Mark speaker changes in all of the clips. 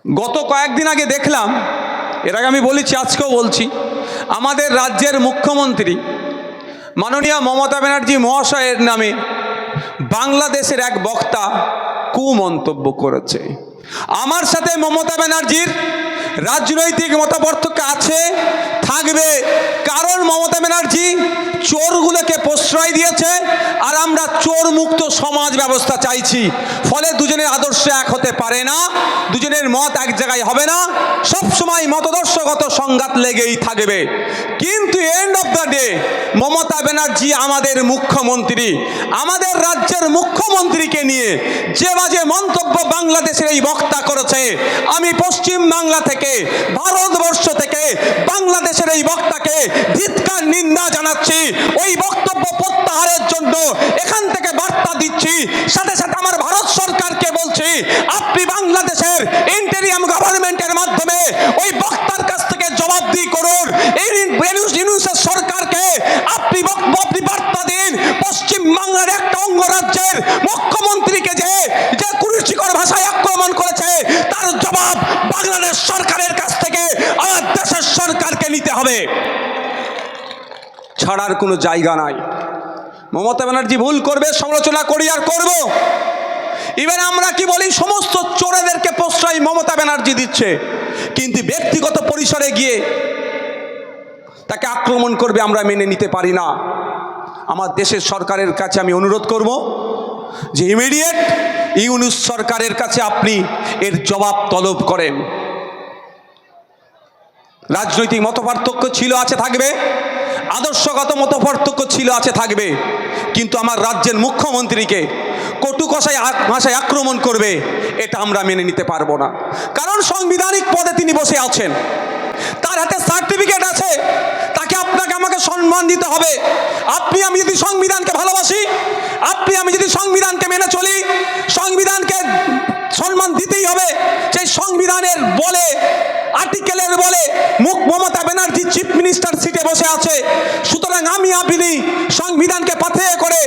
Speaker 1: গত কয়েকদিন আগে দেখলাম, এর আগে আমি বলেছি, আজকেও বলছি, আমাদের রাজ্যের মুখ্যমন্ত্রী মাননীয় মমতা ব্যানার্জি মহাশয়ের নামে বাংলাদেশের এক বক্তা কুমন্তব্য করেছে। আমার সাথে মমতা ব্যানার্জির রাজনৈতিক মতপার্থক্য আছে, থাকবে, কারণ মমতা ব্যানার্জি চোরগুলোকে প্রশ্রয় দিয়েছে আর আমরা চোর মুক্ত সমাজ ব্যবস্থা চাইছি। ফলে দুজনের আদর্শ এক হতে পারে না, দুজনের মত এক জায়গায় হবে না, সবসময় মতাদর্শগত সংঘাত লেগেই থাকবে। কিন্তু end of the day Mamata Banerjee আমাদের মুখ্যমন্ত্রী, আমাদের রাজ্যের মুখ্যমন্ত্রীকে নিয়ে যে বাজে মন্তব্য বাংলাদেশের এই বক্তা করেছে, আমি পশ্চিম বাংলা থেকে, ভারতবর্ষ থেকে বাংলাদেশের এই বক্তাকে ধিক্কার নিন্দা জানাচ্ছি। ওই বক্তব্য প্রত্যাহারের জন্য এখান থেকে বার্তা দিচ্ছি। সাথে সাথে আমার ভারত সরকারকে বলছি, আপনি বাংলাদেশের ইন্টেরিয়াম গভর্নমেন্টের মাধ্যমে ওই বক্তার কাছ থেকে জবাবদিহি করুন। এই ইউনূসের সরকারকে আপনি বার্তা দিন, পশ্চিম বাংলার একটা অঙ্গরাজ্যের মুখ্যমন্ত্রীকে যে কুরুচিকর ভাষায় আক্রমণ করেছে তার জবাব বাংলাদেশ সরকারের কাছ থেকে আমার দেশের সরকারকে নিতে হবে, ছাড়ার কোনো জায়গা নাই। মমতা ব্যানার্জি ভুল করবে, সমালোচনা করি আর করব। ইভেন আমরা কি বলি, সমস্ত চোরেদেরকে প্রশ্রয় মমতা ব্যানার্জি দিচ্ছে, কিন্তু ব্যক্তিগত পরিসরে গিয়ে তাকে আক্রমণ করবে আমরা মেনে নিতে পারি না। আমার দেশের সরকারের কাছে আমি অনুরোধ করব যে ইমিডিয়েট ইউনূস সরকারের কাছে আপনি এর জবাব তলব করেন। রাজনৈতিক মতপার্থক্য ছিল, আছে, থাকবে, আদর্শগত মতপার্থক্য ছিল, আছে, থাকবে, কিন্তু আমার রাজ্যের মুখ্যমন্ত্রীকে কটু ভাষায় আক্রমণ করবে, এটা আমরা মেনে নিতে পারবো না। কারণ সাংবিধানিক পদে তিনি বসে আছেন, তার হাতে সার্টিফিকেট আছে, তাকে আপনাকে আমাকে সম্মান দিতে হবে। আপনি আমি যদি সংবিধানকে ভালোবাসি, আপনি আমি যদি সংবিধানকে মেনে চলি, সংবিধানকে সম্মান দিতেই হবে। সেই সংবিধানের বলে, আর্টিকেলের বলে মমতা ব্যানার্জি চিফ মিনিস্টার সিটে বসে আছে। সুতরাং আমি আপনি সংবিধানকে পাথেয় করে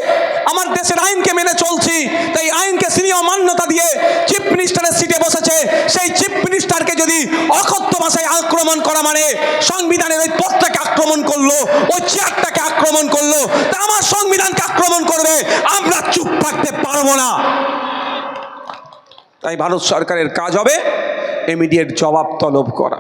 Speaker 1: আমার দেশের আইনকে মেনে চলছি, তাই আইনকে সিনিয়র মান্যতা দিয়ে চিফ মিনিস্টারের সিটে বসেছে। সেই চিফ মিনিস্টারকে যদি অকথ্য ভাষায় আক্রমণ করা মানে সংবিধানের ওই পদটাকে আক্রমণ করলো, ওই চেয়ারটাকে আক্রমণ করলো, তা আমার সংবিধানকে আক্রমণ করবে, আমরা চুপ থাকতে পারবো না। তাই ভারত সরকারের কাজ হবে ইমিডিয়েট জবাব তলব করা।